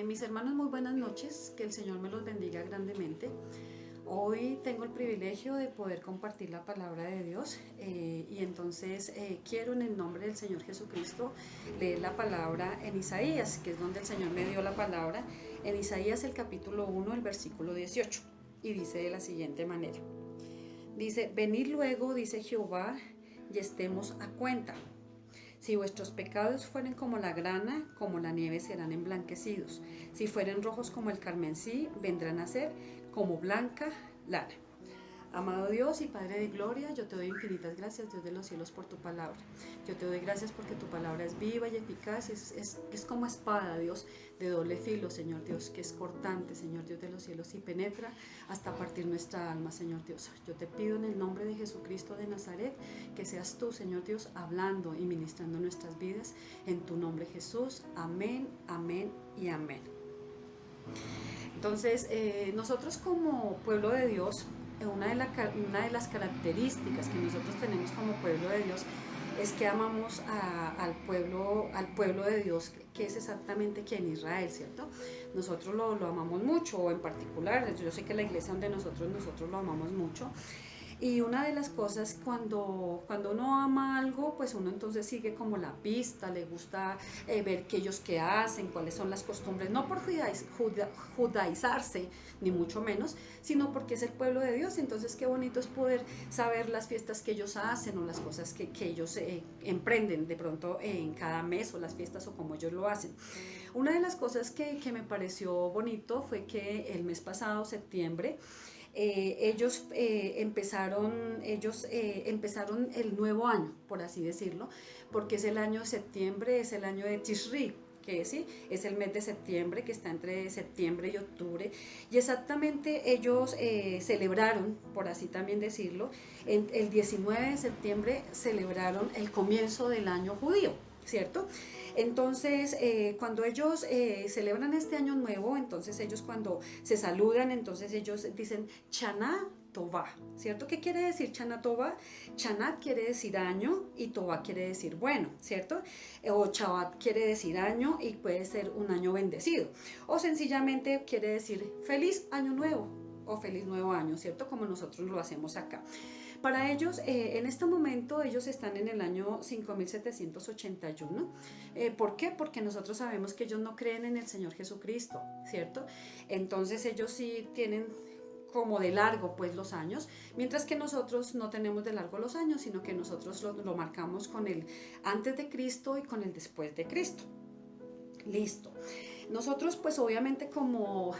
Mis hermanos, muy buenas noches, que el Señor me los bendiga grandemente. Hoy tengo el privilegio de poder compartir la palabra de Dios y entonces quiero en el nombre del Señor Jesucristo leer la palabra en Isaías, que es donde el Señor me dio la palabra, en Isaías el capítulo 1, el versículo 18, y dice de la siguiente manera. Dice, venid luego, dice Jehová, y estemos a cuenta. Si vuestros pecados fueren como la grana, como la nieve serán emblanquecidos. Si fueren rojos como el carmesí, vendrán a ser como blanca lana. Amado Dios y Padre de gloria, yo te doy infinitas gracias, Dios de los cielos, por tu palabra. Yo te doy gracias porque tu palabra es viva y eficaz, es como espada, Dios, de doble filo, Señor Dios, que es cortante, Señor Dios de los cielos, y penetra hasta partir nuestra alma, Señor Dios. Yo te pido en el nombre de Jesucristo de Nazaret, que seas tú, Señor Dios, hablando y ministrando nuestras vidas. En tu nombre, Jesús. Amén, amén y amén. Entonces, nosotros como pueblo de Dios, una de las características que nosotros tenemos como pueblo de Dios es que amamos al pueblo de Dios, que es exactamente quien Israel, ¿cierto? Nosotros lo amamos mucho, o en particular, yo sé que la iglesia donde nosotros lo amamos mucho. Y una de las cosas cuando uno ama algo, pues uno entonces sigue como la pista, le gusta ver qué ellos qué hacen, cuáles son las costumbres, no por judaizarse, ni mucho menos, sino porque es el pueblo de Dios. Entonces qué bonito es poder saber las fiestas que ellos hacen o las cosas que ellos emprenden de pronto en cada mes, o las fiestas o como ellos lo hacen. Una de las cosas que me pareció bonito fue que el mes pasado, septiembre, ellos empezaron el nuevo año, por así decirlo, porque es el año de septiembre, es el año de Tishri, que sí, es el mes de septiembre, que está entre septiembre y octubre, y exactamente ellos celebraron, por así también decirlo, el 19 de septiembre celebraron el comienzo del año judío, ¿cierto? Entonces, cuando ellos celebran este año nuevo, entonces ellos cuando se saludan, entonces ellos dicen Shana Tová, ¿cierto? ¿Qué quiere decir Shana Tová? Chanat quiere decir año y Tová quiere decir bueno, ¿cierto? O Chabat quiere decir año y puede ser un año bendecido. O sencillamente quiere decir feliz año nuevo o feliz nuevo año, ¿cierto? Como nosotros lo hacemos acá. Para ellos, en este momento, ellos están en el año 5781. ¿Por qué? Porque nosotros sabemos que ellos no creen en el Señor Jesucristo, ¿cierto? Entonces ellos sí tienen como de largo pues los años, mientras que nosotros no tenemos de largo los años, sino que nosotros lo marcamos con el antes de Cristo y con el después de Cristo. Listo. Nosotros pues obviamente como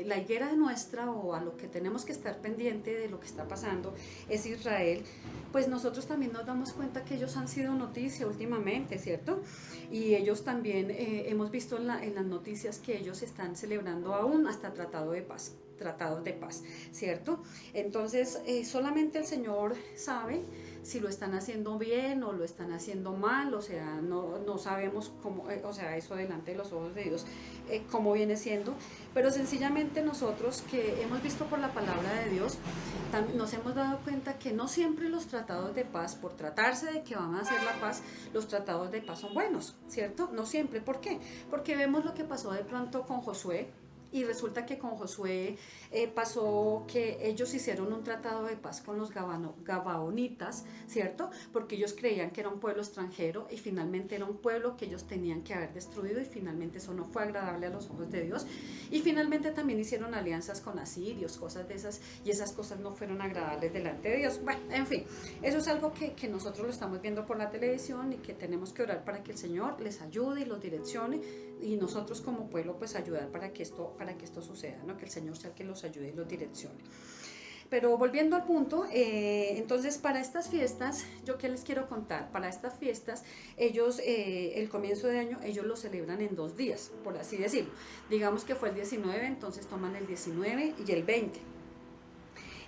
la higuera nuestra, o a lo que tenemos que estar pendiente de lo que está pasando es Israel, pues nosotros también nos damos cuenta que ellos han sido noticia últimamente, ¿cierto? Y ellos también hemos visto en las noticias que ellos están celebrando aún hasta tratados de paz, ¿cierto? Entonces solamente el Señor sabe si lo están haciendo bien o lo están haciendo mal, o sea, no sabemos cómo, o sea, eso delante de los ojos de Dios, cómo viene siendo, pero sencillamente nosotros que hemos visto por la palabra de Dios, nos hemos dado cuenta que no siempre los tratados de paz, por tratarse de que van a hacer la paz, los tratados de paz son buenos, ¿cierto? No siempre. ¿Por qué? Porque vemos lo que pasó de pronto con Josué. Y resulta que con Josué pasó que ellos hicieron un tratado de paz con los gabaonitas, ¿cierto? Porque ellos creían que era un pueblo extranjero y finalmente era un pueblo que ellos tenían que haber destruido, y finalmente eso no fue agradable a los ojos de Dios. Y finalmente también hicieron alianzas con asirios, cosas de esas, y esas cosas no fueron agradables delante de Dios. Bueno, en fin, eso es algo que nosotros lo estamos viendo por la televisión y que tenemos que orar para que el Señor les ayude y los direccione, y nosotros como pueblo pues ayudar para que esto suceda, ¿no? Que el Señor sea el que los ayude y los direccione. Pero volviendo al punto, entonces para estas fiestas, ¿yo qué les quiero contar? Para estas fiestas, ellos, el comienzo de año, ellos lo celebran en 2 días, por así decirlo. Digamos que fue el 19, entonces toman el 19 y el 20.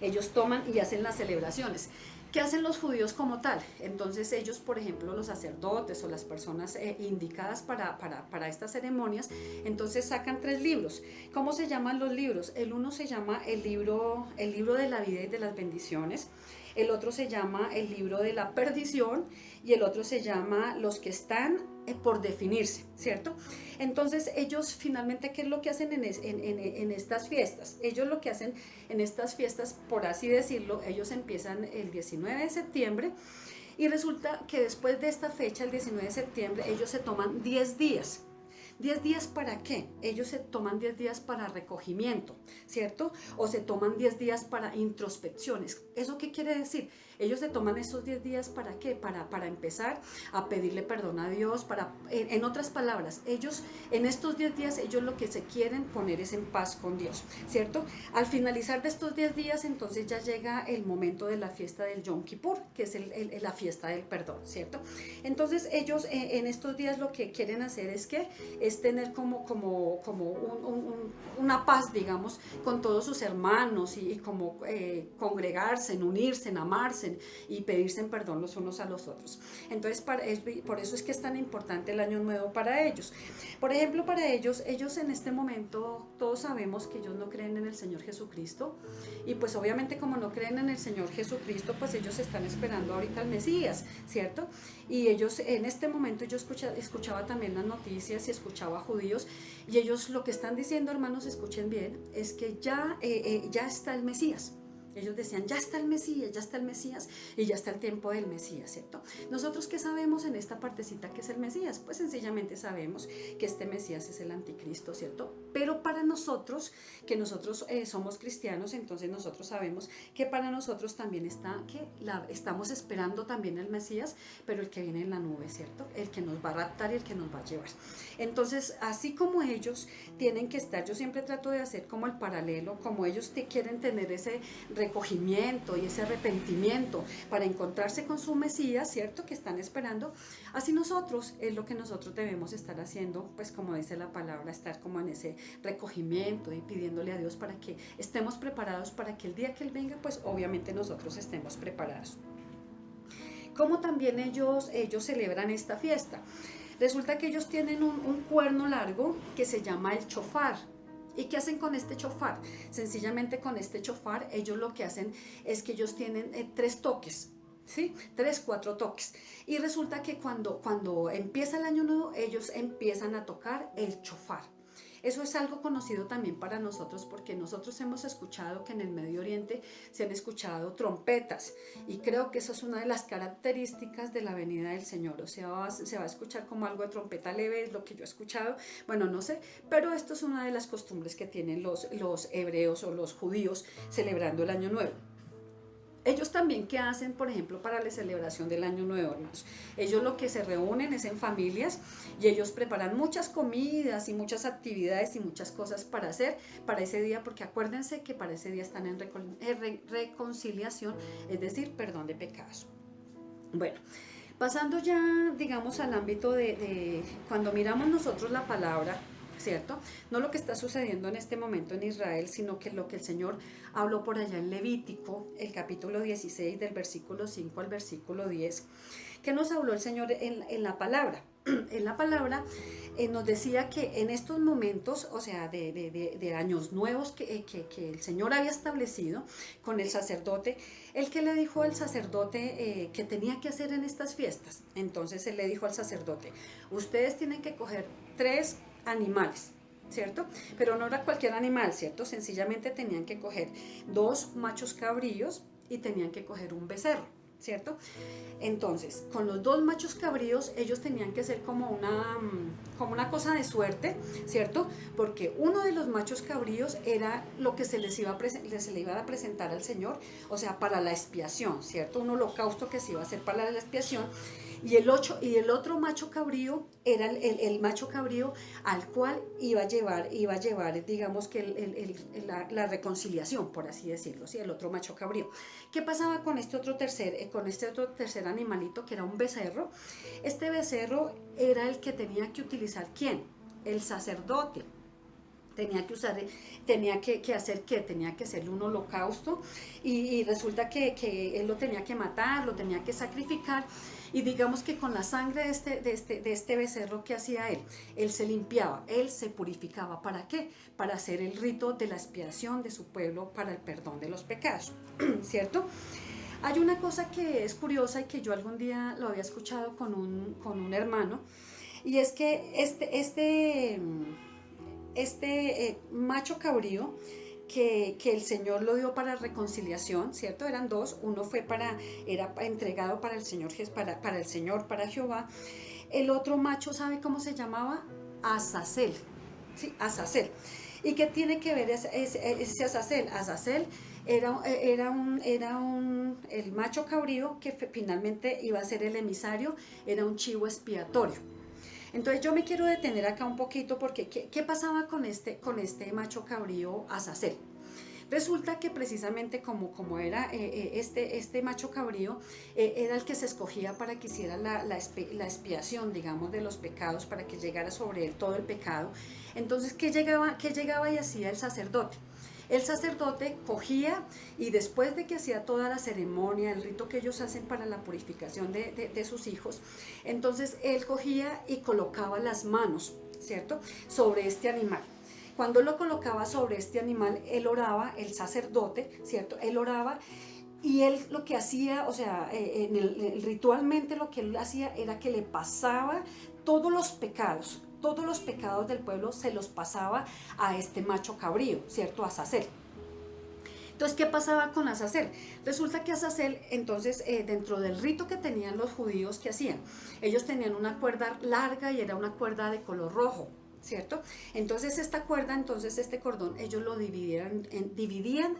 Ellos toman y hacen las celebraciones. ¿Qué hacen los judíos como tal? Entonces ellos, por ejemplo, los sacerdotes o las personas indicadas para estas ceremonias, entonces sacan 3 libros. ¿Cómo se llaman los libros? El uno se llama el libro de la vida y de las bendiciones. el otro se llama el libro de la perdición y el otro se llama los que están por definirse, ¿cierto? Entonces ellos finalmente, ¿qué es lo que hacen en estas fiestas? Ellos lo que hacen en estas fiestas, por así decirlo, ellos empiezan el 19 de septiembre y resulta que después de esta fecha, el 19 de septiembre, ellos se toman 10 días. ¿10 días para qué? Ellos se toman 10 días para recogimiento, ¿cierto? O se toman 10 días para introspecciones. ¿Eso qué quiere decir? Ellos se toman esos 10 días ¿para qué? Para empezar a pedirle perdón a Dios, en otras palabras, ellos en estos 10 días, ellos lo que se quieren poner es en paz con Dios, ¿cierto? Al finalizar de estos 10 días, entonces ya llega el momento de la fiesta del Yom Kippur, que es la fiesta del perdón, ¿cierto? Entonces ellos en estos días lo que quieren hacer es tener como una paz, digamos, con todos sus hermanos y como congregarse, unirse, amarse y pedirse en perdón los unos a los otros. Entonces por eso es que es tan importante el año nuevo para ellos. Por ejemplo, para ellos en este momento todos sabemos que ellos no creen en el Señor Jesucristo y pues obviamente como no creen en el Señor Jesucristo, pues ellos están esperando ahorita al Mesías, ¿cierto? Y ellos en este momento yo escuchaba también las noticias y escuchaba a judíos y ellos lo que están diciendo, hermanos, escuchen bien, es que ya está el Mesías. Ellos decían, ya está el Mesías y ya está el tiempo del Mesías, ¿cierto? Nosotros, ¿qué sabemos en esta partecita que es el Mesías? Pues sencillamente sabemos que este Mesías es el anticristo, ¿cierto? Pero para nosotros, que nosotros somos cristianos, entonces nosotros sabemos que para nosotros también estamos esperando también el Mesías, pero el que viene en la nube, ¿cierto? El que nos va a raptar y el que nos va a llevar. Entonces, así como ellos tienen que estar, yo siempre trato de hacer como el paralelo, como ellos quieren tener ese recogimiento y ese arrepentimiento para encontrarse con su Mesías, ¿cierto? Que están esperando. Así nosotros, es lo que nosotros debemos estar haciendo, pues como dice la palabra, estar como en ese recogimiento y pidiéndole a Dios para que estemos preparados para que el día que Él venga, pues obviamente nosotros estemos preparados. Como también ellos celebran esta fiesta. Resulta que ellos tienen un cuerno largo que se llama el chofar. ¿Y qué hacen con este chofar? Sencillamente con este chofar ellos lo que hacen es que ellos tienen 3 toques, ¿sí? 3, 4 toques. Y resulta que cuando empieza el año nuevo, ellos empiezan a tocar el chofar. Eso es algo conocido también para nosotros porque nosotros hemos escuchado que en el Medio Oriente se han escuchado trompetas y creo que eso es una de las características de la venida del Señor. O sea, se va a escuchar como algo de trompeta leve, es lo que yo he escuchado, bueno, no sé, pero esto es una de las costumbres que tienen los hebreos o los judíos celebrando el Año Nuevo. Ellos también, ¿qué hacen, por ejemplo, para la celebración del Año Nuevo, hermanos? Ellos lo que se reúnen es en familias y ellos preparan muchas comidas y muchas actividades y muchas cosas para hacer para ese día, porque acuérdense que para ese día están en reconciliación, es decir, perdón de pecados. Bueno, pasando ya, digamos, al ámbito de cuando miramos nosotros la palabra, ¿cierto? No lo que está sucediendo en este momento en Israel, sino que lo que el Señor habló por allá en Levítico, el capítulo 16, del versículo 5 al versículo 10, que nos habló el Señor en la palabra. En la palabra nos decía que en estos momentos, o sea, de años nuevos que el Señor había establecido con el sacerdote, el que le dijo al sacerdote que tenía que hacer en estas fiestas. Entonces él le dijo al sacerdote, ustedes tienen que coger 3 animales, ¿cierto? Pero no era cualquier animal, ¿cierto? Sencillamente tenían que coger 2 machos cabríos y tenían que coger un becerro, ¿cierto? Entonces, con los 2 machos cabríos, ellos tenían que ser como una cosa de suerte, ¿cierto? Porque uno de los machos cabríos era lo que se le iba a presentar al Señor, o sea, para la expiación, ¿cierto? Un holocausto que se iba a hacer para la expiación. Y el otro macho cabrío era el macho cabrío al cual iba a llevar digamos que la reconciliación, por así decirlo, ¿sí? El otro macho cabrío. ¿Qué pasaba con este otro tercer animalito, que era un becerro? Este becerro era el que tenía que utilizar, ¿quién? El sacerdote. Tenía que hacer ¿qué? Tenía que hacerle un holocausto y resulta que él lo tenía que matar, lo tenía que sacrificar. Y digamos que con la sangre de este becerro, ¿qué hacía él? Él se limpiaba, él se purificaba. ¿Para qué? Para hacer el rito de la expiación de su pueblo para el perdón de los pecados, ¿cierto? Hay una cosa que es curiosa y que yo algún día lo había escuchado con un hermano, y es que macho cabrío que el Señor lo dio para reconciliación, ¿cierto? Eran dos, uno era entregado para el Señor, para Jehová. El otro macho, ¿sabe cómo se llamaba? Azazel, ¿sí? Azazel. ¿Y qué tiene que ver ese Azazel? Azazel el macho cabrío que finalmente iba a ser el emisario, era un chivo expiatorio. Entonces yo me quiero detener acá un poquito porque ¿qué pasaba con este macho cabrío Azazel? Resulta que precisamente como era este macho cabrío, era el que se escogía para que hiciera la expiación, digamos, de los pecados, para que llegara sobre él todo el pecado. Entonces, ¿qué llegaba y hacía el sacerdote? El sacerdote cogía y después de que hacía toda la ceremonia, el rito que ellos hacen para la purificación de sus hijos, entonces él cogía y colocaba las manos, ¿cierto?, sobre este animal. Cuando lo colocaba sobre este animal, él oraba, el sacerdote, ¿cierto?, él oraba, y él lo que hacía, o sea, ritualmente lo que él hacía era que le pasaba todos los pecados del pueblo, se los pasaba a este macho cabrío, ¿cierto?, a Azazel. Entonces, ¿qué pasaba con Azazel? Resulta que Azazel, entonces, dentro del rito que tenían los judíos, ¿qué hacían? Ellos tenían una cuerda larga y era una cuerda de color rojo, ¿cierto? Entonces esta cuerda, este cordón, ellos lo dividían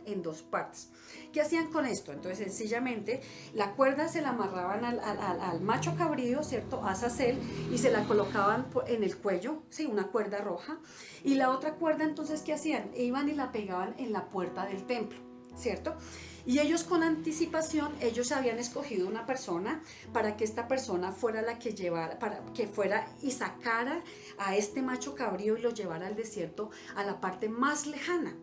en dos partes. ¿Qué hacían con esto? Entonces sencillamente la cuerda se la amarraban al macho cabrío, ¿cierto?, a Azazel, y se la colocaban en el cuello, ¿sí?, una cuerda roja, y la otra cuerda, entonces, ¿qué hacían? Iban y la pegaban en la puerta del templo, ¿cierto? Y ellos con anticipación, ellos habían escogido una persona para que esta persona fuera la que llevara, para que fuera y sacara a este macho cabrío y lo llevara al desierto, a la parte más lejana,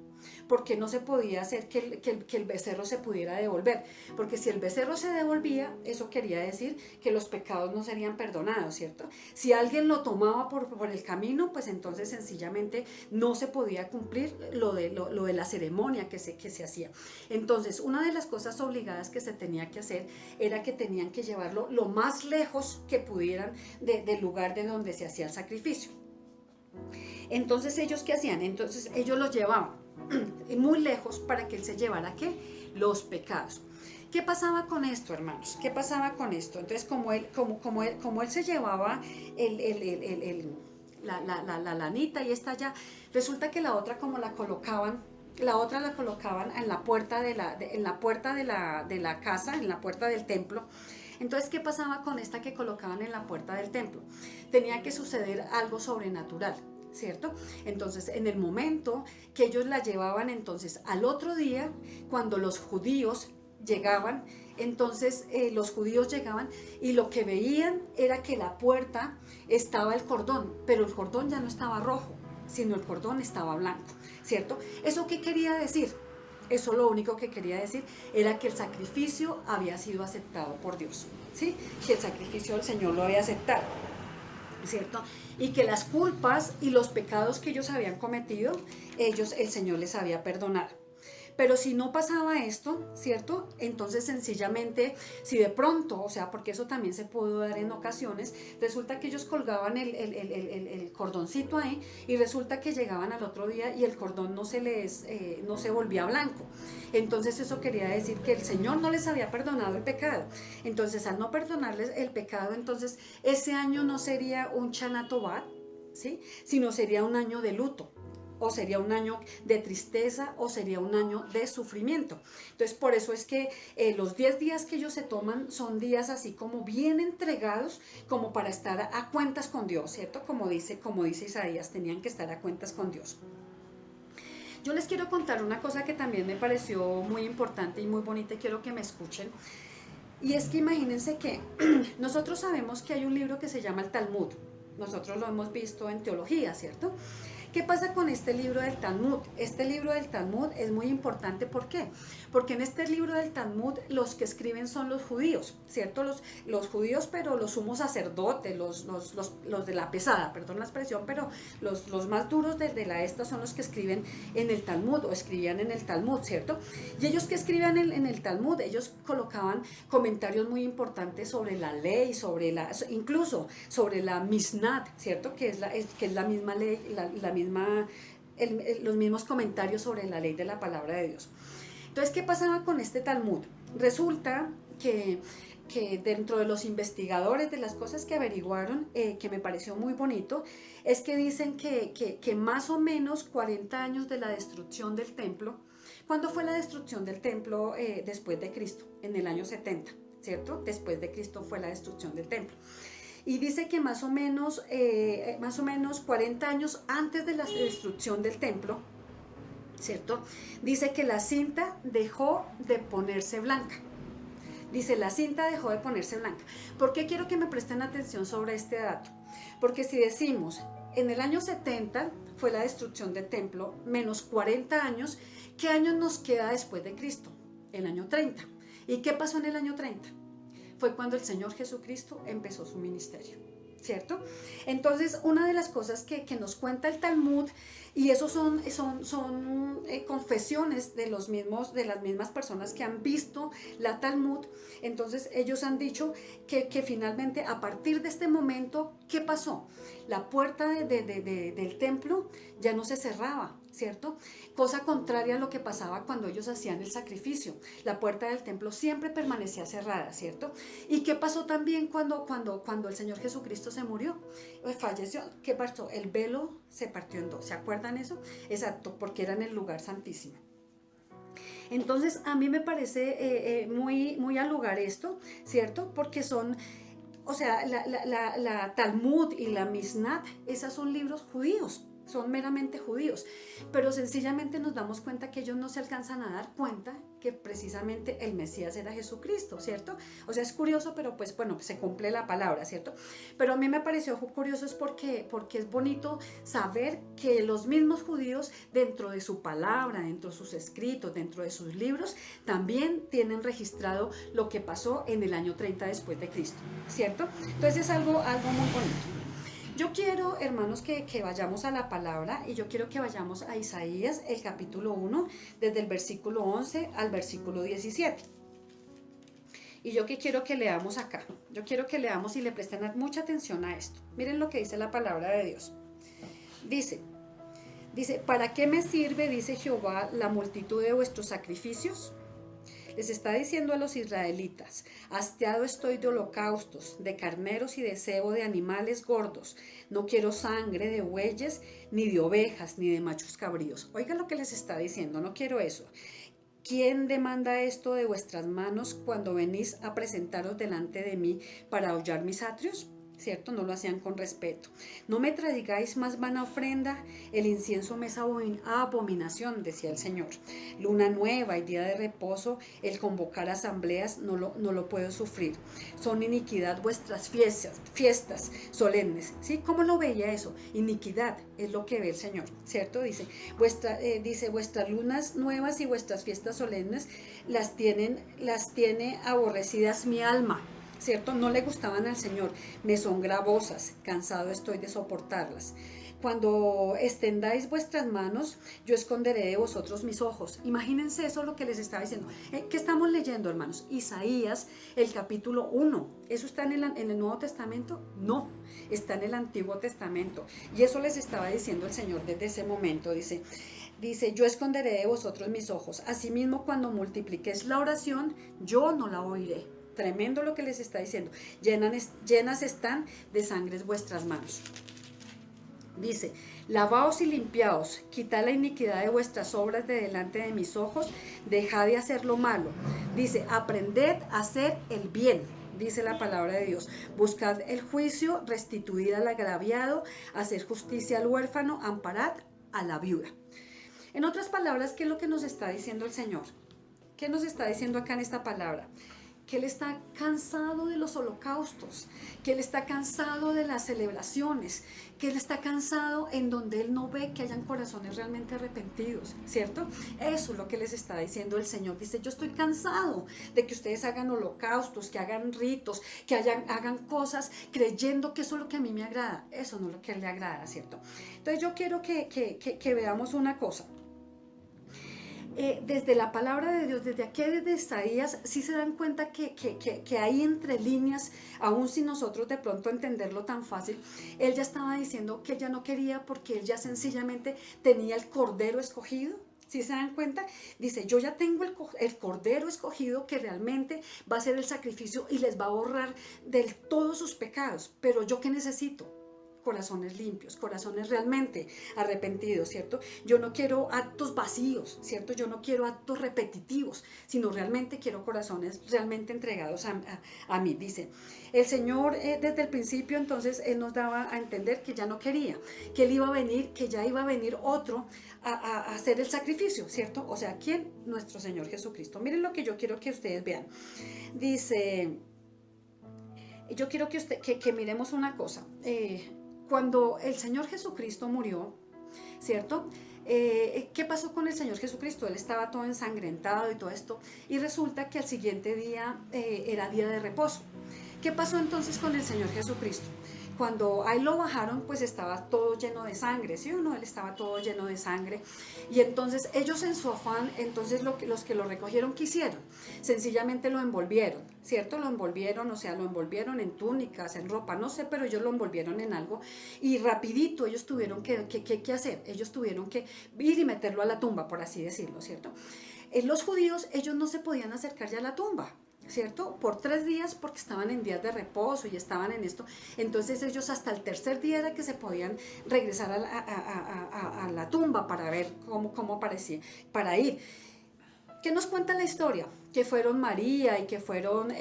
porque no se podía hacer que el becerro se pudiera devolver, porque si el becerro se devolvía, eso quería decir que los pecados no serían perdonados, ¿cierto? Si alguien lo tomaba por el camino, pues entonces sencillamente no se podía cumplir lo de la ceremonia que se hacía. Entonces, una de las cosas obligadas que se tenía que hacer era que tenían que llevarlo lo más lejos que pudieran del lugar de donde se hacía el sacrificio. Entonces, ¿ellos qué hacían? Entonces, ellos lo llevaban muy lejos para que él se llevara, ¿qué? Los pecados. ¿Qué pasaba con esto, hermanos? ¿Qué pasaba con esto? Entonces, como él se llevaba la lanita y esta ya, resulta que la otra, como la colocaban, en la puerta de la casa, en la puerta del templo. Entonces, ¿qué pasaba con esta que colocaban en la puerta del templo? Tenía que suceder algo sobrenatural, ¿cierto? Entonces, en el momento que ellos la llevaban, entonces, al otro día, cuando los judíos llegaban, entonces los judíos llegaban y lo que veían era que la puerta estaba el cordón, pero el cordón ya no estaba rojo, sino el cordón estaba blanco, ¿cierto? ¿Eso qué quería decir? Eso lo único que quería decir era que el sacrificio había sido aceptado por Dios, ¿sí? Que el sacrificio del Señor lo había aceptado, ¿cierto? Y que las culpas y los pecados que ellos habían cometido, el Señor les había perdonado. Pero si no pasaba esto, ¿cierto? Entonces sencillamente, si de pronto, o sea, porque eso también se pudo dar en ocasiones, resulta que ellos colgaban el cordoncito ahí y resulta que llegaban al otro día y el cordón no se volvía blanco. Entonces eso quería decir que el Señor no les había perdonado el pecado. Entonces, al no perdonarles el pecado, entonces ese año no sería un Shana Tova, ¿sí?, sino sería un año de luto, o sería un año de tristeza, o sería un año de sufrimiento. Entonces, por eso es que los 10 días que ellos se toman son días así como bien entregados, como para estar a cuentas con Dios, ¿cierto? Como dice Isaías, tenían que estar a cuentas con Dios. Yo les quiero contar una cosa que también me pareció muy importante y muy bonita y quiero que me escuchen. Y es que imagínense que nosotros sabemos que hay un libro que se llama el Talmud. Nosotros lo hemos visto en teología, ¿cierto? ¿Qué pasa con este libro del Talmud? Este libro del Talmud es muy importante, ¿por qué? Porque en este libro del Talmud los que escriben son los judíos, ¿cierto? Los judíos, pero los sumos sacerdotes, los de la pesada, perdón la expresión, pero los más duros de la esta son los que escriben en el Talmud o escribían en el Talmud, ¿cierto? Y ellos que escribían en el Talmud, ellos colocaban comentarios muy importantes sobre la ley, incluso sobre la Mishnah, ¿cierto? Que es la misma ley, los mismos comentarios sobre la ley de la palabra de Dios. Entonces, ¿qué pasaba con este Talmud? Resulta que dentro de los investigadores, de las cosas que averiguaron, que me pareció muy bonito, es que dicen que más o menos 40 años de la destrucción del templo. ¿Cuándo fue la destrucción del templo después de Cristo? En el año 70, ¿cierto? Después de Cristo fue la destrucción del templo. Y dice que más o menos 40 años antes de la destrucción del templo, ¿cierto? Dice que la cinta dejó de ponerse blanca. Dice, la cinta dejó de ponerse blanca. ¿Por qué quiero que me presten atención sobre este dato? Porque si decimos, en el año 70 fue la destrucción del templo, menos 40 años, ¿qué año nos queda después de Cristo? El año 30. ¿Y qué pasó en el año 30? Fue cuando el Señor Jesucristo empezó su ministerio, ¿cierto? Entonces, una de las cosas que nos cuenta el Talmud, y eso son confesiones de las mismas personas que han visto la Talmud. Entonces ellos han dicho que finalmente a partir de este momento, ¿qué pasó? La puerta del templo ya no se cerraba, ¿cierto? Cosa contraria a lo que pasaba cuando ellos hacían el sacrificio. La puerta del templo siempre permanecía cerrada, ¿cierto? ¿Y qué pasó también cuando el Señor Jesucristo se murió? Falleció. ¿Qué pasó? El velo se partió en dos. ¿Se acuerdan eso? Exacto, porque era en el lugar santísimo. Entonces, a mí me parece muy al lugar esto, ¿cierto? Porque son... O sea, la Talmud y la Mishnah, esas son libros judíos, son meramente judíos, pero sencillamente nos damos cuenta que ellos no se alcanzan a dar cuenta que precisamente el Mesías era Jesucristo, ¿cierto? O sea, es curioso, pero pues bueno, se cumple la palabra, ¿cierto? Pero a mí me pareció curioso es porque es bonito saber que los mismos judíos dentro de su palabra, dentro de sus escritos, dentro de sus libros, también tienen registrado lo que pasó en el año 30 después de Cristo, ¿cierto? Entonces es algo muy bonito. Yo quiero, hermanos, que vayamos a la palabra y yo quiero que vayamos a Isaías, el capítulo 1, desde el versículo 11 al versículo 17. Y yo que quiero que leamos acá, yo quiero que leamos y le presten mucha atención a esto. Miren lo que dice la palabra de Dios. Dice, ¿para qué me sirve, dice Jehová, la multitud de vuestros sacrificios? Les está diciendo a los israelitas, hastiado estoy de holocaustos, de carneros y de cebo de animales gordos. No quiero sangre de bueyes, ni de ovejas, ni de machos cabríos. Oigan lo que les está diciendo, no quiero eso. ¿Quién demanda esto de vuestras manos cuando venís a presentaros delante de mí para hollar mis atrios? ¿Cierto? No lo hacían con respeto. No me traigáis más vana ofrenda, el incienso me es abominación, decía el Señor. Luna nueva y día de reposo, el convocar asambleas no lo puedo sufrir. Son iniquidad vuestras fiestas solemnes. ¿Sí? ¿Cómo lo veía eso? Iniquidad es lo que ve el Señor, ¿cierto? Dice, vuestras lunas nuevas y vuestras fiestas solemnes las tiene aborrecidas mi alma. ¿Cierto? No le gustaban al Señor, me son gravosas, cansado estoy de soportarlas. Cuando extendáis vuestras manos, yo esconderé de vosotros mis ojos. Imagínense eso lo que les estaba diciendo. ¿Qué estamos leyendo, hermanos? Isaías, el capítulo 1. ¿Eso está en el Nuevo Testamento? No, está en el Antiguo Testamento. Y eso les estaba diciendo el Señor desde ese momento. Dice, yo esconderé de vosotros mis ojos. Asimismo, cuando multipliquéis la oración, yo no la oiré. Tremendo lo que les está diciendo. Llenas están de sangres vuestras manos. Dice, lavaos y limpiaos, quitad la iniquidad de vuestras obras de delante de mis ojos, dejad de hacer lo malo. Dice, aprended a hacer el bien, dice la palabra de Dios. Buscad el juicio, restituid al agraviado, hacer justicia al huérfano, amparad a la viuda. En otras palabras, ¿qué es lo que nos está diciendo el Señor? ¿Qué nos está diciendo acá en esta palabra? que Él está cansado de los holocaustos, que Él está cansado de las celebraciones, que Él está cansado en donde Él no ve que hayan corazones realmente arrepentidos, ¿cierto? Eso es lo que les está diciendo el Señor. Dice, yo estoy cansado de que ustedes hagan holocaustos, que hagan ritos, que hagan cosas creyendo que eso es lo que a mí me agrada. Eso no es lo que a Él le agrada, ¿cierto? Entonces yo quiero que veamos una cosa. Desde la palabra de Dios, desde aquí, desde Isaías, sí se dan cuenta que hay entre líneas, aun sin nosotros de pronto entenderlo tan fácil, Él ya estaba diciendo que Él ya no quería porque Él ya sencillamente tenía el cordero escogido. ¿Sí se dan cuenta? Dice, yo ya tengo el cordero escogido que realmente va a ser el sacrificio y les va a borrar del todo sus pecados, pero ¿yo qué necesito? Corazones limpios, corazones realmente arrepentidos, ¿cierto? Yo no quiero actos vacíos, ¿cierto? Yo no quiero actos repetitivos, sino realmente quiero corazones realmente entregados a mí. Dice, el Señor desde el principio entonces Él nos daba a entender que ya no quería, que Él iba a venir, que ya iba a venir otro a hacer el sacrificio, ¿cierto? O sea, ¿quién? Nuestro Señor Jesucristo. Miren lo que yo quiero que ustedes vean. Dice, yo quiero que miremos una cosa. Cuando el Señor Jesucristo murió, ¿cierto? ¿Qué pasó con el Señor Jesucristo? Él estaba todo ensangrentado y todo esto, y resulta que al siguiente día era día de reposo. ¿Qué pasó entonces con el Señor Jesucristo? Cuando ahí lo bajaron, pues estaba todo lleno de sangre, ¿sí o no? Él estaba todo lleno de sangre. Y entonces ellos en su afán, entonces los que lo recogieron, ¿qué hicieron? Sencillamente lo envolvieron, ¿cierto? Lo envolvieron, o sea, lo envolvieron en túnicas, en ropa, no sé, pero ellos lo envolvieron en algo. Y rapidito ellos tuvieron que hacer. Ellos tuvieron que ir y meterlo a la tumba, por así decirlo, ¿cierto? Los judíos, ellos no se podían acercar ya a la tumba, ¿cierto? Por 3 días, porque estaban en días de reposo y estaban en esto. Entonces ellos hasta el tercer día era que se podían regresar a la tumba para ver cómo parecía, para ir. ¿Qué nos cuenta la historia? Que fueron María y que fueron,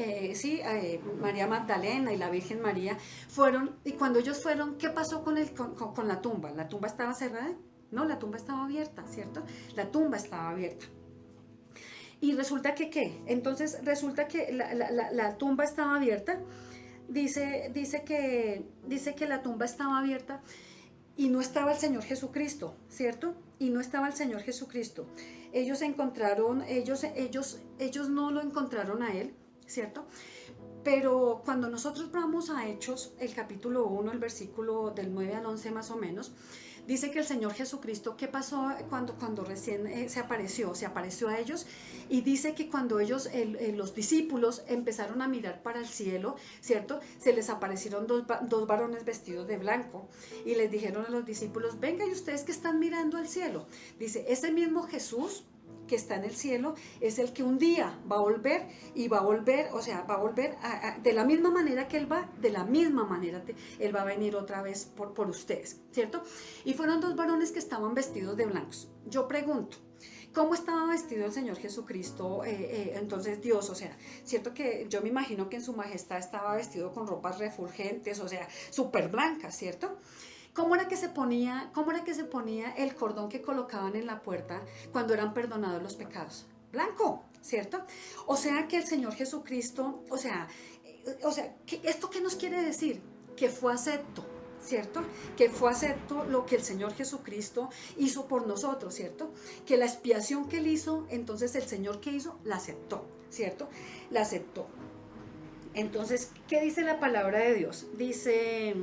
María Magdalena y la Virgen María, fueron, y cuando ellos fueron, ¿qué pasó con la tumba? ¿La tumba estaba cerrada? No, la tumba estaba abierta, ¿cierto? La tumba estaba abierta. Y resulta que, ¿qué? Entonces resulta que la tumba estaba abierta. Dice que la tumba estaba abierta y no estaba el Señor Jesucristo, ¿cierto? Y no estaba el Señor Jesucristo. Ellos no lo encontraron a Él, ¿cierto? Pero cuando nosotros vamos a Hechos, el capítulo 1, el versículo del 9 al 11 más o menos, dice que el Señor Jesucristo, ¿qué pasó cuando recién se apareció? Se apareció a ellos y dice que cuando ellos, los discípulos, empezaron a mirar para el cielo, ¿cierto? Se les aparecieron dos varones vestidos de blanco y les dijeron a los discípulos, venga, ¿y ustedes que están mirando al cielo? Dice, ese mismo Jesús que está en el cielo es el que un día va a volver y va a volver, o sea, va a volver de la misma manera que Él va, de la misma manera Él va a venir otra vez por ustedes, ¿cierto? Y fueron 2 varones que estaban vestidos de blancos. Yo pregunto, ¿cómo estaba vestido el Señor Jesucristo? Entonces Dios, o sea, cierto que yo me imagino que en su majestad estaba vestido con ropas refulgentes, o sea, súper blancas, ¿cierto? ¿Cómo era que se ponía el cordón que colocaban en la puerta cuando eran perdonados los pecados? Blanco, ¿cierto? O sea que el Señor Jesucristo, ¿esto qué nos quiere decir? Que fue acepto, ¿cierto? Que fue acepto lo que el Señor Jesucristo hizo por nosotros, ¿cierto? Que la expiación que Él hizo, entonces el Señor que hizo, la aceptó, ¿cierto? La aceptó. Entonces, ¿qué dice la palabra de Dios? Dice...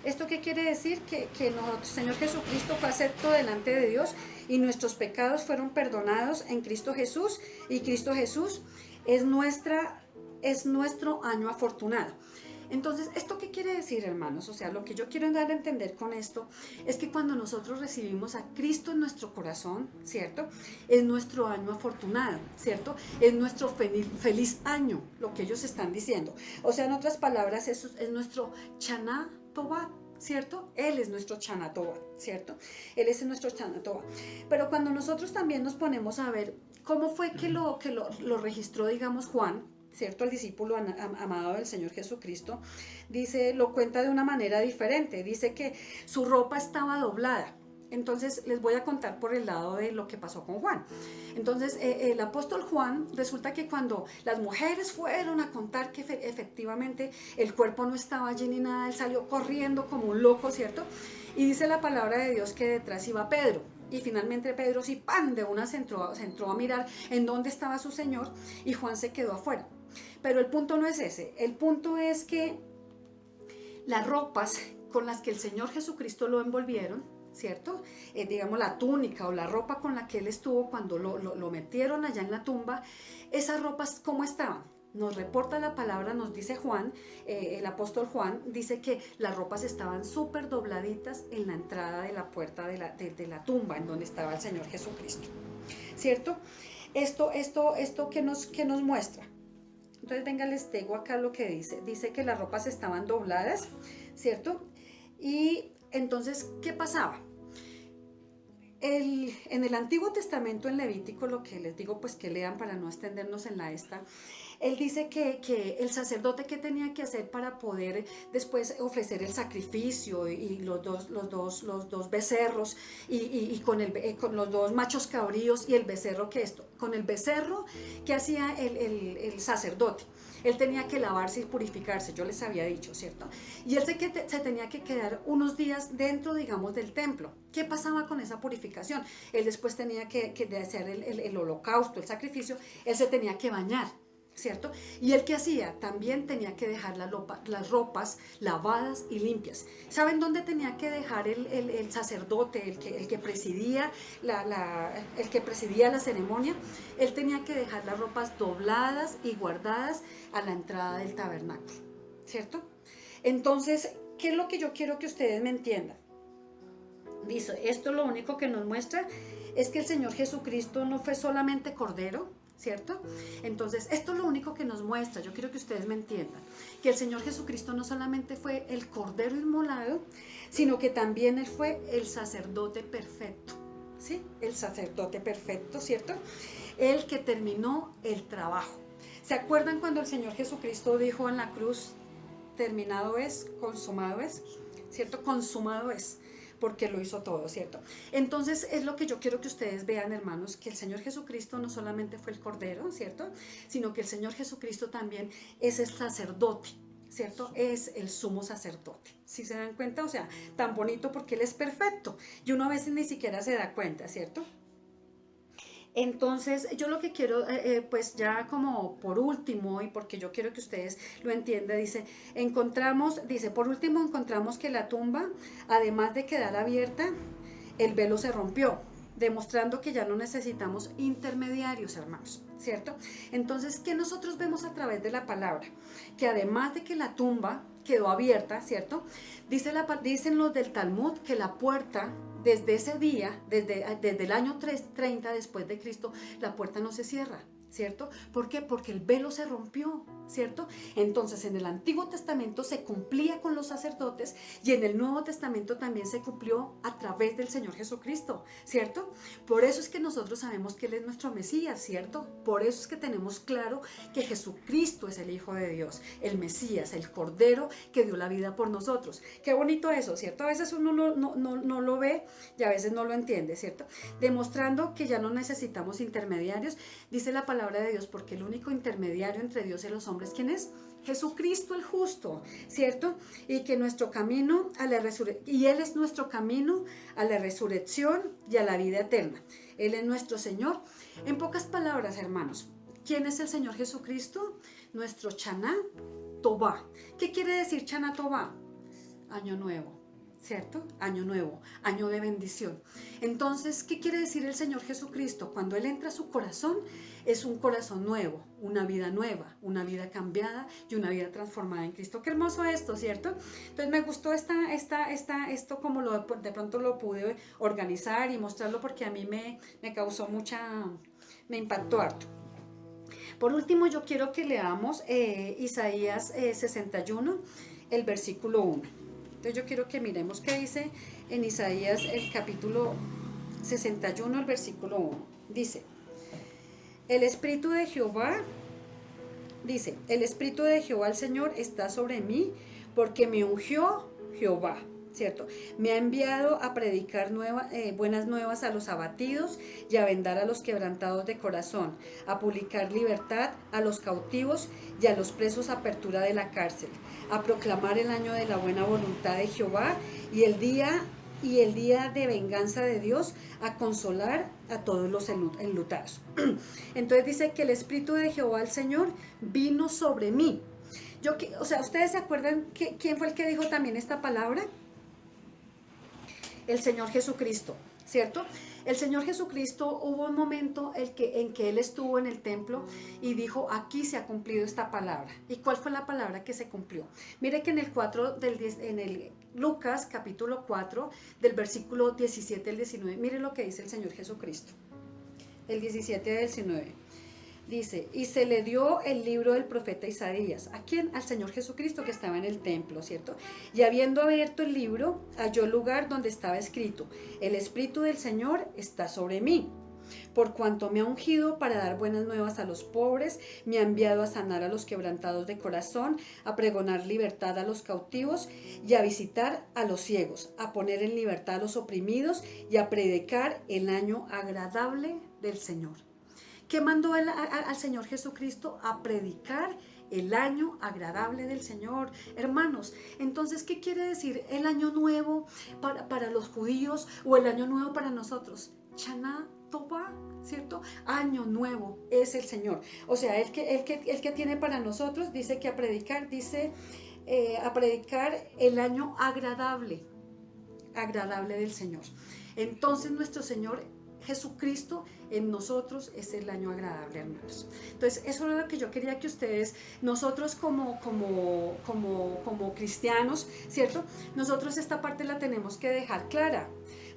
¿Esto qué quiere decir? Que nuestro Señor Jesucristo fue acepto delante de Dios y nuestros pecados fueron perdonados en Cristo Jesús, y Cristo Jesús es nuestro año afortunado. Entonces, ¿esto qué quiere decir, hermanos? O sea, lo que yo quiero dar a entender con esto es que cuando nosotros recibimos a Cristo en nuestro corazón, ¿cierto? Es nuestro año afortunado, ¿cierto? Es nuestro feliz año, lo que ellos están diciendo. O sea, en otras palabras, eso es nuestro Shana Tova, ¿cierto? Él es nuestro Shana Tova, ¿cierto? Él es nuestro Shana Tova. Pero cuando nosotros también nos ponemos a ver cómo fue que lo registró, digamos, Juan, ¿cierto? El discípulo amado del Señor Jesucristo, dice, lo cuenta de una manera diferente. Dice que su ropa estaba doblada. Entonces les voy a contar por el lado de lo que pasó con Juan. Entonces el apóstol Juan, resulta que cuando las mujeres fueron a contar que efectivamente el cuerpo no estaba allí ni nada, él salió corriendo como un loco, ¿cierto? Y dice la palabra de Dios que detrás iba Pedro. Y finalmente Pedro sí, ¡pam!, de una se entró a mirar en dónde estaba su Señor, y Juan se quedó afuera. Pero el punto no es ese, el punto es que las ropas con las que el Señor Jesucristo lo envolvieron, ¿cierto? Digamos la túnica o la ropa con la que él estuvo cuando lo metieron allá en la tumba, esas ropas, ¿cómo estaban? Nos reporta la palabra, nos dice Juan, el apóstol Juan, dice que las ropas estaban súper dobladitas en la entrada de la puerta de la tumba en donde estaba el Señor Jesucristo, ¿cierto? Esto ¿qué nos muestra? Entonces venga, les digo acá lo que dice que las ropas estaban dobladas, ¿cierto? Y entonces, ¿qué pasaba? En el Antiguo Testamento, en Levítico, lo que les digo, pues que lean para no extendernos en la esta, él dice que el sacerdote, ¿qué tenía que hacer para poder después ofrecer el sacrificio y los dos becerros y con los dos machos cabríos y el becerro? Con el becerro, ¿qué hacía el sacerdote? Él tenía que lavarse y purificarse, yo les había dicho, ¿cierto? Y él se tenía que quedar unos días dentro, digamos, del templo. ¿Qué pasaba con esa purificación? Él después tenía que hacer el holocausto, el sacrificio, él se tenía que bañar, ¿cierto? Y él, ¿qué hacía? También tenía que dejar las ropas lavadas y limpias. ¿Saben dónde tenía que dejar el sacerdote, el que presidía la ceremonia? Él tenía que dejar las ropas dobladas y guardadas a la entrada del tabernáculo, ¿cierto? Entonces, ¿qué es lo que yo quiero que ustedes me entiendan? Dice, esto lo único que nos muestra es que el Señor Jesucristo no fue solamente Cordero, ¿cierto? Entonces, esto es lo único que nos muestra, yo quiero que ustedes me entiendan, que el Señor Jesucristo no solamente fue el Cordero inmolado, sino que también Él fue el sacerdote perfecto, ¿sí? El sacerdote perfecto, ¿cierto? El que terminó el trabajo. ¿Se acuerdan cuando el Señor Jesucristo dijo en la cruz, terminado es, consumado es, ¿cierto? Consumado es, porque lo hizo todo, ¿cierto? Entonces es lo que yo quiero que ustedes vean, hermanos, que el Señor Jesucristo no solamente fue el Cordero, ¿cierto? Sino que el Señor Jesucristo también es el sacerdote, ¿cierto? Es el sumo sacerdote. ¿Sí se dan cuenta? O sea, tan bonito porque Él es perfecto y uno a veces ni siquiera se da cuenta, ¿cierto? Entonces, yo lo que quiero, pues ya como por último, y porque yo quiero que ustedes lo entiendan, dice, por último encontramos que la tumba, además de quedar abierta, el velo se rompió, demostrando que ya no necesitamos intermediarios, hermanos, ¿cierto? Entonces, ¿qué nosotros vemos a través de la palabra? Que además de que la tumba quedó abierta, ¿cierto? Dicen los del Talmud que la puerta, desde ese día, desde el año 330 después de Cristo, la puerta no se cierra, ¿cierto? ¿Por qué? Porque el velo se rompió, ¿cierto? Entonces en el Antiguo Testamento se cumplía con los sacerdotes y en el Nuevo Testamento también se cumplió a través del Señor Jesucristo, ¿cierto? Por eso es que nosotros sabemos que Él es nuestro Mesías, ¿cierto? Por eso es que tenemos claro que Jesucristo es el Hijo de Dios, el Mesías, el Cordero que dio la vida por nosotros. Qué bonito eso, ¿cierto? A veces uno no lo ve y a veces no lo entiende, ¿cierto? Demostrando que ya no necesitamos intermediarios, dice la palabra de Dios, porque el único intermediario entre Dios y los hombres, ¿quién es? Jesucristo el justo, ¿cierto? Y que nuestro camino a la y Él es nuestro camino a la resurrección y a la vida eterna. Él es nuestro Señor. En pocas palabras, hermanos, ¿quién es el Señor Jesucristo? Nuestro Chaná Tobá. ¿Qué quiere decir Chaná Tobá? Año nuevo, ¿cierto? Año nuevo, año de bendición. Entonces, ¿qué quiere decir el Señor Jesucristo? Cuando Él entra a su corazón, es un corazón nuevo, una vida nueva, una vida cambiada y una vida transformada en Cristo. Qué hermoso esto, ¿cierto? Entonces me gustó esto como de pronto lo pude organizar y mostrarlo porque a mí me causó me impactó harto. Por último, yo quiero que leamos Isaías 61, el versículo 1. Entonces yo quiero que miremos qué dice en Isaías el capítulo 61, el versículo 1. Dice, el Espíritu de Jehová el Espíritu de Jehová el Señor está sobre mí porque me ungió Jehová, ¿cierto? Me ha enviado a predicar buenas nuevas a los abatidos y a vendar a los quebrantados de corazón, a publicar libertad a los cautivos y a los presos apertura de la cárcel, a proclamar el año de la buena voluntad de Jehová y el día de venganza de Dios, a consolar a todos los enlutados. Entonces dice que el Espíritu de Jehová el Señor vino sobre mí. O sea, ¿ustedes se acuerdan quién fue el que dijo también esta palabra? El Señor Jesucristo, ¿cierto? El Señor Jesucristo, hubo un momento en que Él estuvo en el templo y dijo, aquí se ha cumplido esta palabra. ¿Y cuál fue la palabra que se cumplió? Mire que en el Lucas capítulo 4, del versículo 17 al 19, mire lo que dice el Señor Jesucristo. El 17 al 19. Dice, y se le dio el libro del profeta Isaías. ¿A quién? Al Señor Jesucristo, que estaba en el templo, ¿cierto? Y habiendo abierto el libro, halló el lugar donde estaba escrito, el Espíritu del Señor está sobre mí, por cuanto me ha ungido para dar buenas nuevas a los pobres, me ha enviado a sanar a los quebrantados de corazón, a pregonar libertad a los cautivos y a visitar a los ciegos, a poner en libertad a los oprimidos y a predicar el año agradable del Señor. ¿Qué mandó al Señor Jesucristo? A predicar el año agradable del Señor. Hermanos, entonces, ¿qué quiere decir el año nuevo para los judíos o el año nuevo para nosotros? Shana Tova, ¿cierto? Año nuevo es el Señor. O sea, el que tiene para nosotros, dice que a predicar el año agradable del Señor. Entonces, nuestro Señor Jesucristo en nosotros es el año agradable, hermanos. Entonces, eso es lo que yo quería que ustedes, nosotros como cristianos, ¿cierto? Nosotros esta parte la tenemos que dejar clara.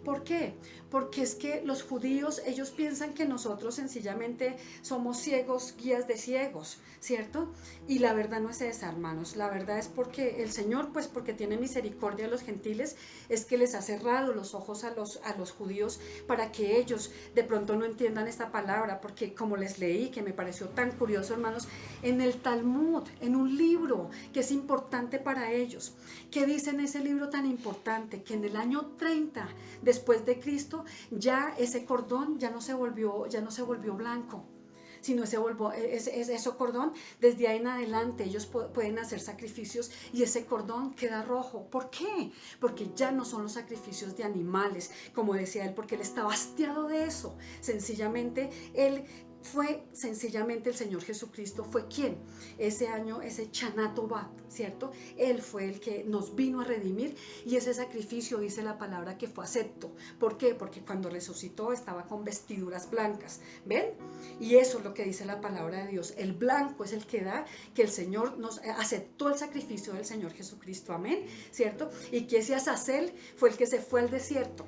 ¿Por qué? Porque es que los judíos, ellos piensan que nosotros sencillamente somos ciegos, guías de ciegos, ¿cierto? Y la verdad no es esa, hermanos. La verdad es porque el Señor, pues porque tiene misericordia a los gentiles, es que les ha cerrado los ojos a los judíos para que ellos de pronto no entiendan esta palabra, porque como les leí, que me pareció tan curioso, hermanos, en el Talmud, en un libro que es importante para ellos, que dice en ese libro tan importante que en el año 30 después de Cristo, ya ese cordón ya no se volvió blanco, sino ese cordón, desde ahí en adelante ellos pueden hacer sacrificios y ese cordón queda rojo. ¿Por qué? Porque ya no son los sacrificios de animales, como decía él, porque él está hastiado de eso. Sencillamente el Señor Jesucristo fue quien ese año, ese Shana Tova, ¿cierto? Él fue el que nos vino a redimir y ese sacrificio, dice la palabra, que fue acepto. ¿Por qué? Porque cuando resucitó estaba con vestiduras blancas, ¿ven? Y eso es lo que dice la palabra de Dios. El blanco es el que da que el Señor nos aceptó el sacrificio del Señor Jesucristo, amén, ¿cierto? Y que ese Azazel fue el que se fue al desierto.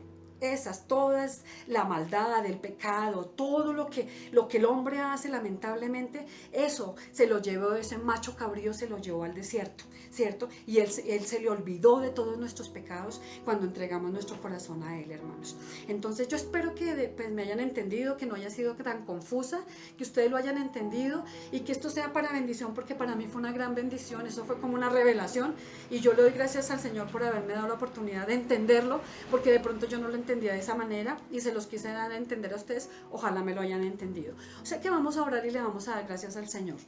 Todas la maldad, el pecado, todo lo que el hombre hace lamentablemente, eso se lo llevó, ese macho cabrío se lo llevó al desierto, ¿cierto? Y él se le olvidó de todos nuestros pecados cuando entregamos nuestro corazón a él, hermanos. Entonces yo espero que pues, me hayan entendido, que no haya sido tan confusa, que ustedes lo hayan entendido y que esto sea para bendición, porque para mí fue una gran bendición, eso fue como una revelación y yo le doy gracias al Señor por haberme dado la oportunidad de entenderlo, porque de pronto yo no lo entendía de esa manera y se los quise dar a entender a ustedes, ojalá me lo hayan entendido. O sea que vamos a orar y le vamos a dar gracias al Señor.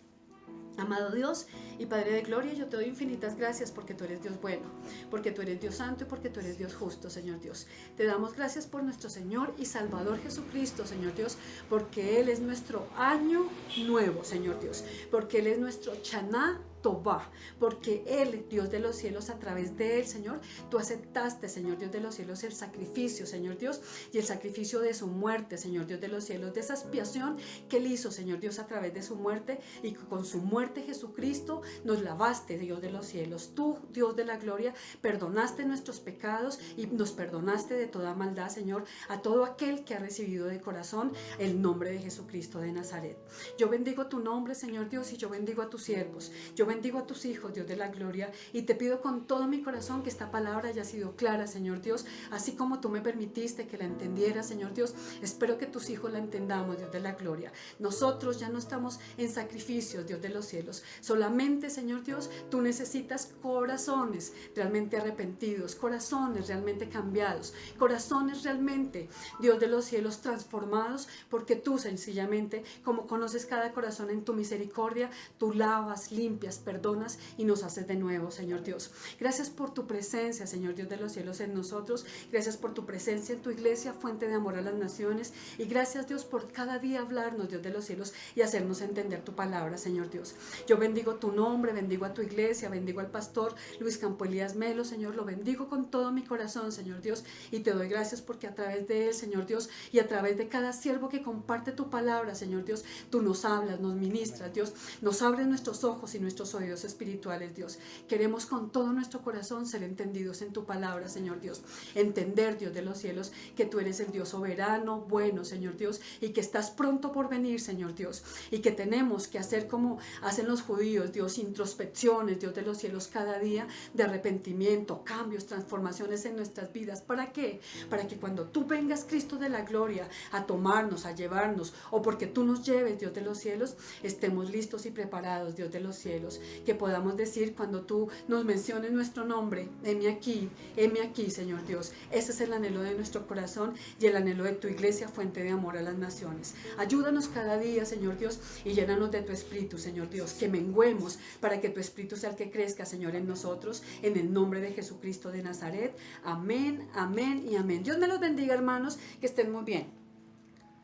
Amado Dios y Padre de Gloria, yo te doy infinitas gracias porque tú eres Dios bueno, porque tú eres Dios santo y porque tú eres Dios justo, Señor Dios. Te damos gracias por nuestro Señor y Salvador Jesucristo, Señor Dios, porque Él es nuestro año nuevo, Señor Dios, porque Él es nuestro Shana Tova, porque Él, Dios de los cielos, a través de Él, Señor, tú aceptaste, Señor Dios de los cielos, el sacrificio, Señor Dios, y el sacrificio de su muerte, Señor Dios de los cielos, de esa expiación que Él hizo, Señor Dios, a través de su muerte, y con su muerte, Jesucristo, nos lavaste, Dios de los cielos. Tú, Dios de la gloria, perdonaste nuestros pecados y nos perdonaste de toda maldad, Señor, a todo aquel que ha recibido de corazón el nombre de Jesucristo de Nazaret. Yo bendigo tu nombre, Señor Dios, y yo bendigo a tus siervos. Yo bendigo a tus hijos, Dios de la gloria, y te pido con todo mi corazón que esta palabra haya sido clara, Señor Dios, así como tú me permitiste que la entendiera, Señor Dios. Espero que tus hijos la entendamos, Dios de la gloria. Nosotros ya no estamos en sacrificios, Dios de los cielos. Solamente, Señor Dios, tú necesitas corazones realmente arrepentidos, corazones realmente cambiados, corazones realmente, Dios de los cielos, transformados, porque tú sencillamente, como conoces cada corazón en tu misericordia, tú lavas, limpias, perdonas y nos haces de nuevo, Señor Dios. Gracias por tu presencia, Señor Dios de los cielos, en nosotros. Gracias por tu presencia en tu iglesia, fuente de amor a las naciones. Y gracias, Dios, por cada día hablarnos, Dios de los cielos, y hacernos entender tu palabra, Señor Dios. Yo bendigo tu nombre, bendigo a tu iglesia, bendigo al pastor Luis Campo Elías Melo, Señor, lo bendigo con todo mi corazón, Señor Dios, y te doy gracias porque a través de él, Señor Dios, y a través de cada siervo que comparte tu palabra, Señor Dios, tú nos hablas, nos ministras, Dios, nos abres nuestros ojos y nuestros oídos espirituales, Dios. Queremos con todo nuestro corazón ser entendidos en tu palabra, Señor Dios. Entender, Dios de los cielos, que tú eres el Dios soberano, bueno, Señor Dios, y que estás pronto por venir, Señor Dios, y que tenemos que hacer como hacen los judíos, Dios, introspecciones, Dios de los cielos, cada día de arrepentimiento, cambios, transformaciones en nuestras vidas. ¿Para qué? Para que cuando tú vengas, Cristo de la gloria, a tomarnos, a llevarnos, o porque tú nos lleves, Dios de los cielos, estemos listos y preparados, Dios de los cielos, que podamos decir cuando tú nos menciones nuestro nombre, heme aquí, Señor Dios. Ese es el anhelo de nuestro corazón y el anhelo de tu iglesia, fuente de amor a las naciones. Ayúdanos cada día, Señor Dios, y llénanos de tu espíritu, Señor Dios, que menguemos para que tu espíritu sea el que crezca, Señor, en nosotros, en el nombre de Jesucristo de Nazaret. Amén, amén y amén. Dios me los bendiga, hermanos, que estén muy bien.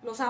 Los amo.